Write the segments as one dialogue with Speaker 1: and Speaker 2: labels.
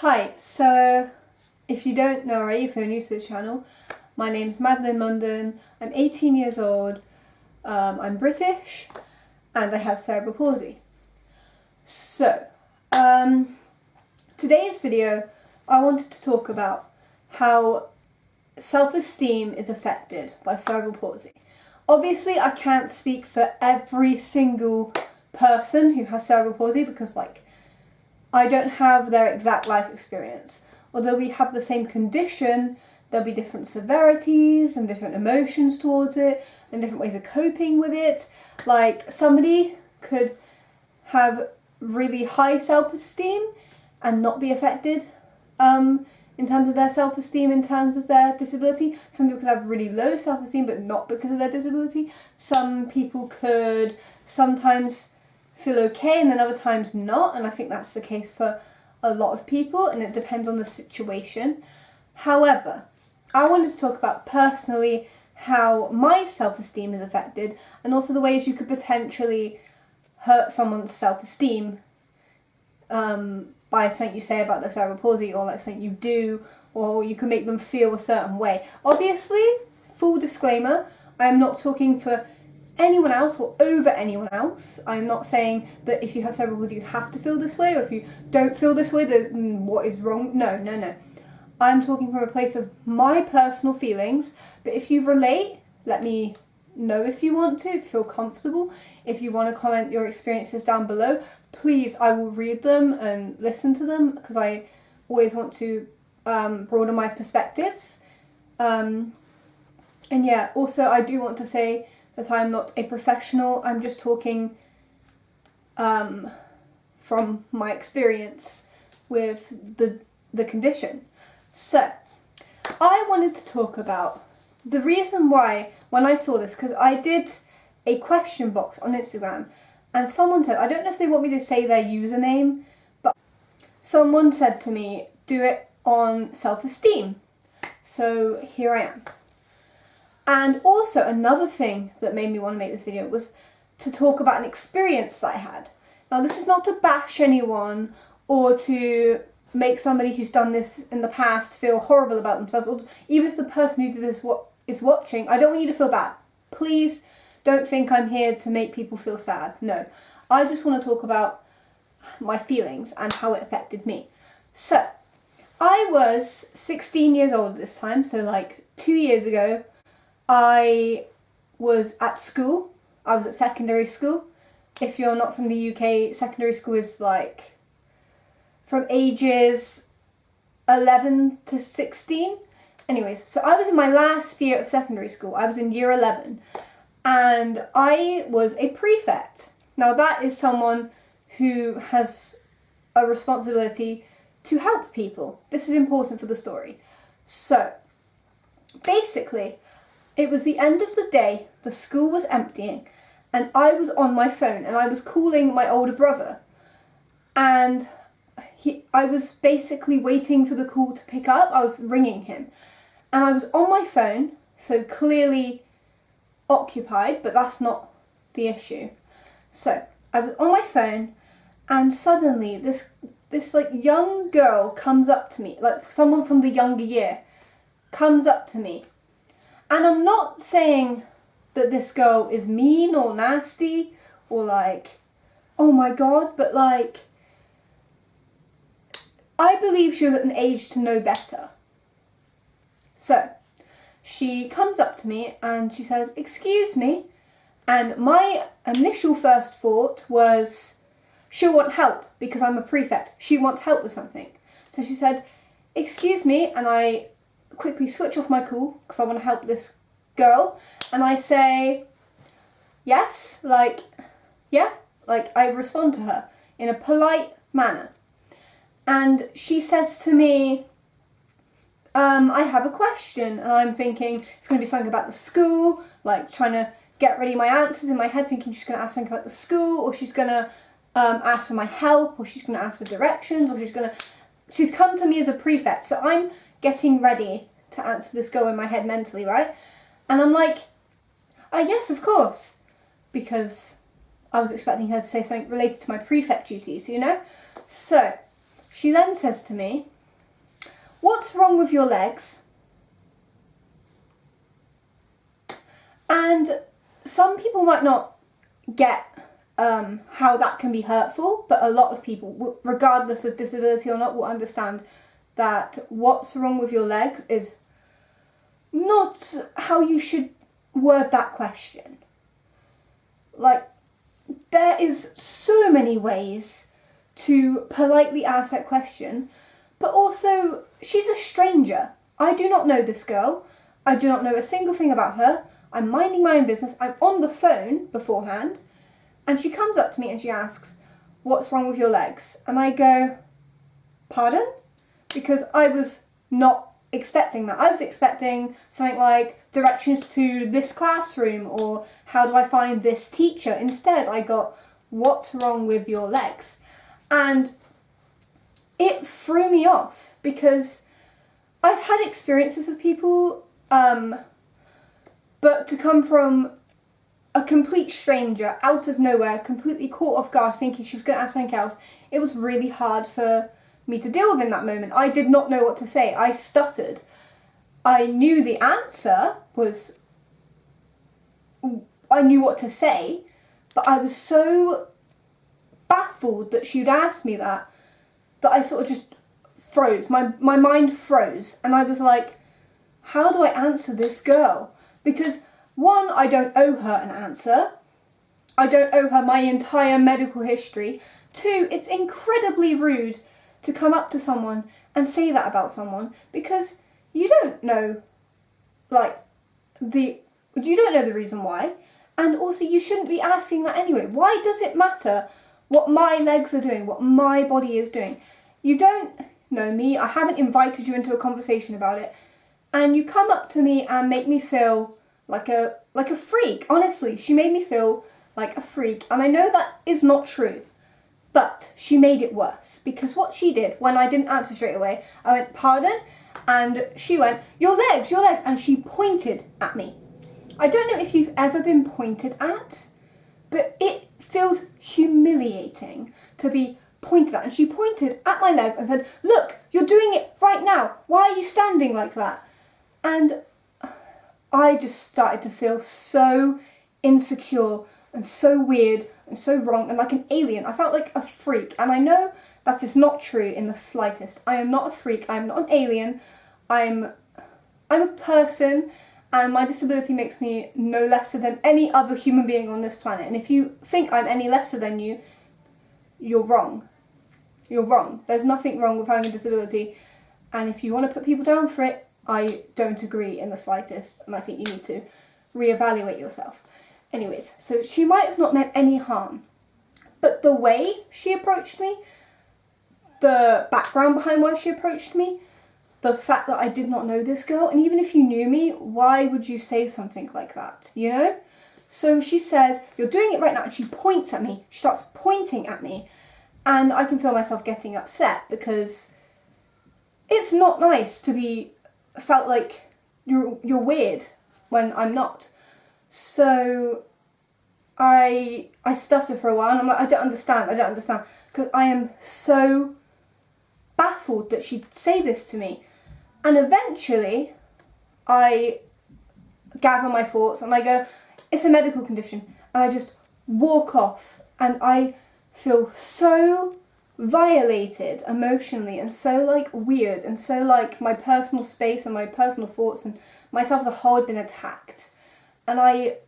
Speaker 1: Hi, so if you don't know already, if you're new to the channel, my name's Madeleine Munden, I'm 18 years old, I'm British, and I have cerebral palsy. So, today's video, I wanted to talk about how self-esteem is affected by cerebral palsy. Obviously, I can't speak for every single person who has cerebral palsy because, I don't have their exact life experience. Although we have the same condition, there'll be different severities and different emotions towards it and different ways of coping with it. Like, somebody could have really high self-esteem and not be affected in terms of their self-esteem, in terms of their disability. Some people could have really low self-esteem but not because of their disability. Some people could sometimes feel okay and then other times not, and I think that's the case for a lot of people, and it depends on the situation. However, I wanted to talk about personally how my self-esteem is affected and also the ways you could potentially hurt someone's self-esteem by something you say about their cerebral palsy, or like something you do, or you can make them feel a certain way. Obviously, full disclaimer, I am not talking for anyone else or over anyone else. I'm not saying that if you have cerebral palsy you have to feel this way, or if you don't feel this way then what is wrong. No. I'm talking from a place of my personal feelings, but if you relate, let me know if you want to, if you feel comfortable. If you want to comment your experiences down below, please, I will read them and listen to them because I always want to broaden my perspectives. And yeah, also I do want to say that I'm not a professional, I'm just talking from my experience with the condition. So, I wanted to talk about the reason why, when I saw this, because I did a question box on Instagram, and someone said, I don't know if they want me to say their username, but someone said to me, do it on self-esteem. So here I am. And also another thing that made me want to make this video was to talk about an experience that I had. Now, this is not to bash anyone or to make somebody who's done this in the past feel horrible about themselves, or even if the person who did this is watching, I don't want you to feel bad. Please don't think I'm here to make people feel sad. No, I just want to talk about my feelings and how it affected me. So, I was 16 years old at this time, so like 2 years ago. I was at school. I was at secondary school. If you're not from the UK, secondary school is like from ages 11 to 16. Anyways, so I was in my last year of secondary school. I was in year 11 and I was a prefect. Now that is someone who has a responsibility to help people. This is important for the story. So, basically, it was the end of the day, the school was emptying, and I was on my phone and I was calling my older brother. And I was basically waiting for the call to pick up. I was ringing him. And I was on my phone, so clearly occupied, but that's not the issue. So, I was on my phone and suddenly this young girl comes up to me, like someone from the younger year comes up to me. And I'm not saying that this girl is mean or nasty or like, oh my god, but like, I believe she was at an age to know better. So, she comes up to me and she says, excuse me, and my initial first thought was, she'll want help because I'm a prefect. She wants help with something. So she said, excuse me, and I quickly switch off my call because I want to help this girl, and I say yes, I respond to her in a polite manner, and she says to me, I have a question, and I'm thinking it's going to be something about the school, like trying to get ready my answers in my head, thinking she's going to ask something about the school, or she's going to ask for my help, or she's going to ask for directions, or she's come to me as a prefect, so I'm getting ready to answer this girl in my head mentally, right? And I'm like, yes, of course, because I was expecting her to say something related to my prefect duties, you know? So, she then says to me, "What's wrong with your legs?" And some people might not get how that can be hurtful, but a lot of people, regardless of disability or not, will understand that what's wrong with your legs is not how you should word that question. Like, there is so many ways to politely ask that question, but also, she's a stranger. I do not know this girl. I do not know a single thing about her. I'm minding my own business. I'm on the phone beforehand, and she comes up to me and she asks, "What's wrong with your legs?" And I go, "Pardon?" Because I was not expecting that. I was expecting something like directions to this classroom, or how do I find this teacher? Instead, I got, "What's wrong with your legs?" And it threw me off, because I've had experiences with people, but to come from a complete stranger, out of nowhere, completely caught off guard, thinking she was going to ask something else, it was really hard for me to deal with in that moment. I did not know what to say. I stuttered. I knew the answer was, I knew what to say, but I was so baffled that she'd asked me that I sort of just froze. My mind froze, and I was like, how do I answer this girl? Because one, I don't owe her an answer. I don't owe her my entire medical history. Two, it's incredibly rude to come up to someone and say that about someone, because you don't know, you don't know the reason why, and also you shouldn't be asking that anyway. Why does it matter what my legs are doing, what my body is doing? You don't know me. I haven't invited you into a conversation about it, and you come up to me and make me feel like a freak. Honestly, she made me feel like a freak, and I know that is not true, but she made it worse, because what she did when I didn't answer straight away, I went, "Pardon?" and she went, your legs," and she pointed at me. I don't know if you've ever been pointed at, but it feels humiliating to be pointed at. And she pointed at my leg and said, "Look, you're doing it right now. Why are you standing like that?" And I just started to feel so insecure and so weird and so wrong and like an alien. I felt like a freak, and I know that is not true in the slightest. I am not a freak. I am not an alien. I'm a person, and my disability makes me no lesser than any other human being on this planet. And if you think I'm any lesser than you, you're wrong. You're wrong. There's nothing wrong with having a disability, and if you want to put people down for it, I don't agree in the slightest, and I think you need to reevaluate yourself. Anyways, so she might have not meant any harm, but the way she approached me, the background behind why she approached me, the fact that I did not know this girl, and even if you knew me, why would you say something like that, you know? So she says, "You're doing it right now," and she points at me. She starts pointing at me, and I can feel myself getting upset, because it's not nice to be felt like you're weird when I'm not. So I stutter for a while, and I'm like, I don't understand, because I am so baffled that she'd say this to me. And eventually I gather my thoughts and I go, "It's a medical condition," and I just walk off, and I feel so violated emotionally, and so like weird, and so like my personal space and my personal thoughts and myself as a whole had been attacked, and I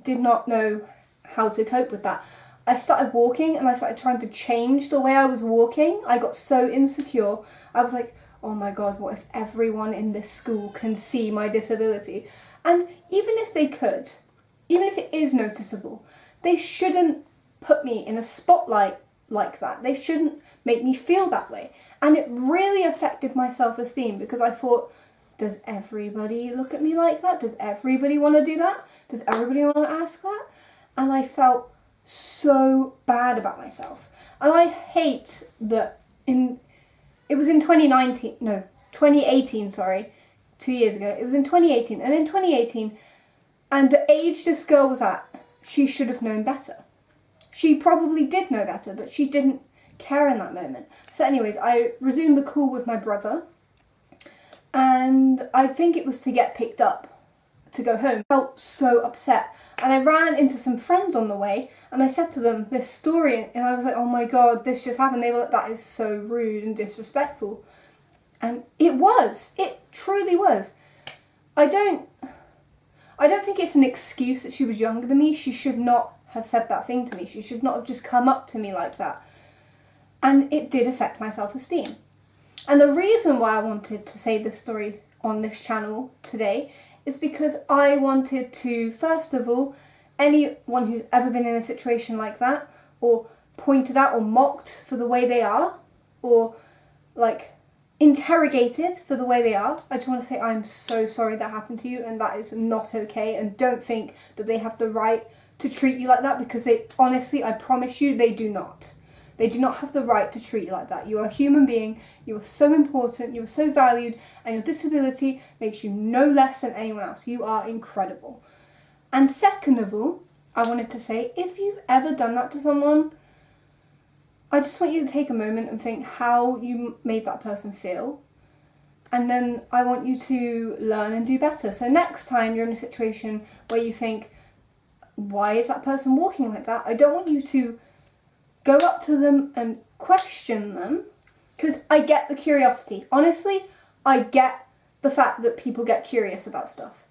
Speaker 1: did not know how to cope with that. I started walking, and I started trying to change the way I was walking. I got so insecure. I was like, oh my god, what if everyone in this school can see my disability? And even if they could, even if it is noticeable, they shouldn't put me in a spotlight like that. They shouldn't make me feel that way. And it really affected my self-esteem, because I thought, does everybody look at me like that? Does everybody want to do that? Does everybody want to ask that? And I felt so bad about myself. And I hate that it was in 2018, sorry, 2 years ago. It was in 2018. And in 2018, and the age this girl was at, she should have known better. She probably did know better, but she didn't care in that moment. So anyways, I resumed the call with my brother, and I think it was to get picked up to go home. I felt so upset, and I ran into some friends on the way, and I said to them this story, and I was like, oh my god, this just happened. They were like, that is so rude and disrespectful. And it truly was. I don't think it's an excuse that she was younger than me. She should not have said that thing to me. She should not have just come up to me like that. And it did affect my self-esteem. And the reason why I wanted to say this story on this channel today is because I wanted to, first of all, anyone who's ever been in a situation like that, or pointed at or mocked for the way they are, or like interrogated for the way they are, I just want to say I'm so sorry that happened to you, and that is not okay, and don't think that they have the right to treat you like that, because they, honestly, I promise you, they do not. They do not have the right to treat you like that. You are a human being, you are so important, you are so valued, and your disability makes you no less than anyone else. You are incredible. And second of all, I wanted to say, if you've ever done that to someone, I just want you to take a moment and think how you made that person feel. And then I want you to learn and do better. So next time you're in a situation where you think, why is that person walking like that? I don't want you to go up to them and question them, because I get the curiosity. Honestly, I get the fact that people get curious about stuff.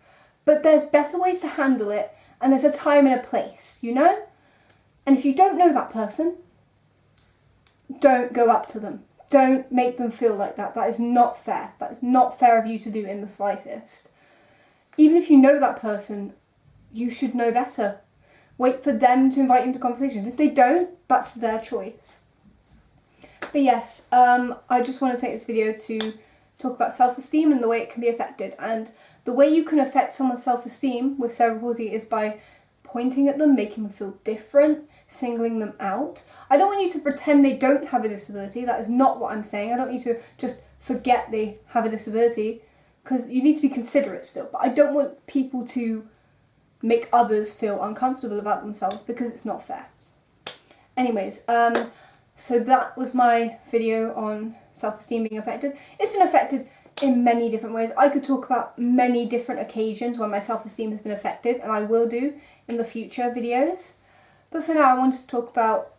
Speaker 1: But there's better ways to handle it, and there's a time and a place, you know? And if you don't know that person, don't go up to them. Don't make them feel like that. That is not fair. That is not fair of you to do in the slightest. Even if you know that person, you should know better. Wait for them to invite you into conversations. If they don't, that's their choice. But yes, I just want to take this video to talk about self-esteem and the way it can be affected. And the way you can affect someone's self-esteem with cerebral palsy is by pointing at them, making them feel different, singling them out. I don't want you to pretend they don't have a disability. That is not what I'm saying. I don't want you to just forget they have a disability, because you need to be considerate still. But I don't want people to make others feel uncomfortable about themselves, because it's not fair. Anyways, so that was my video on self-esteem being affected. It's been affected in many different ways. I could talk about many different occasions when my self-esteem has been affected, and I will do in the future videos. But for now, I wanted to talk about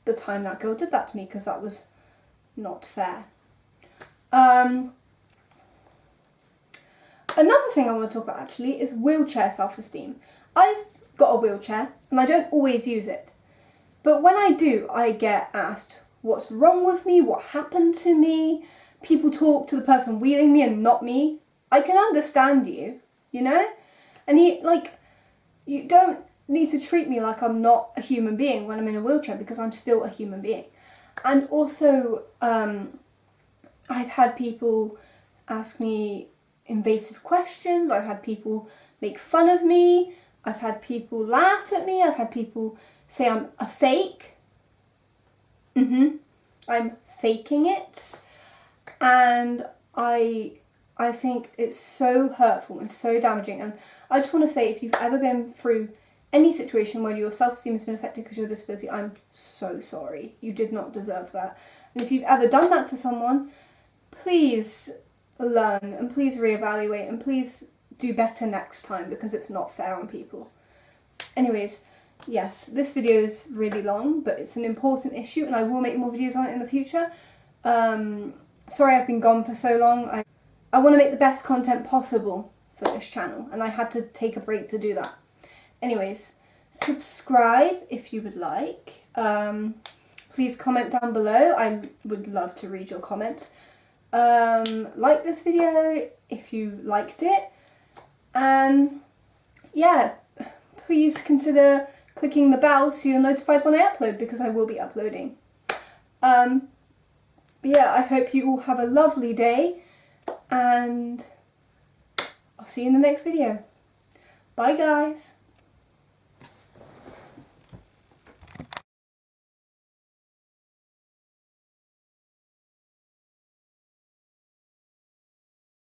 Speaker 1: the time that girl did that to me, because that was not fair. Another thing I want to talk about actually is wheelchair self-esteem. I've got a wheelchair and I don't always use it. But when I do, I get asked what's wrong with me, what happened to me. People talk to the person wheeling me and not me. I can understand you, you know? And you don't need to treat me like I'm not a human being when I'm in a wheelchair, because I'm still a human being. And also, I've had people ask me invasive questions. I've had people make fun of me. I've had people laugh at me. I've had people say I'm a fake. I'm faking it. And I think it's so hurtful and so damaging. And I just want to say, if you've ever been through any situation where your self-esteem has been affected because of your disability, I'm so sorry. You did not deserve that. And if you've ever done that to someone, please learn, and please reevaluate, and please do better next time, because it's not fair on people. Anyways, yes, this video is really long, but it's an important issue, and I will make more videos on it in the future. Sorry I've been gone for so long. I want to make the best content possible for this channel, and I had to take a break to do that. Anyways, subscribe if you would like. Please comment down below. I would love to read your comments. Like this video if you liked it. And yeah, please consider clicking the bell so you're notified when I upload, because I will be uploading. But yeah, I hope you all have a lovely day, and I'll see you in the next video. Bye guys.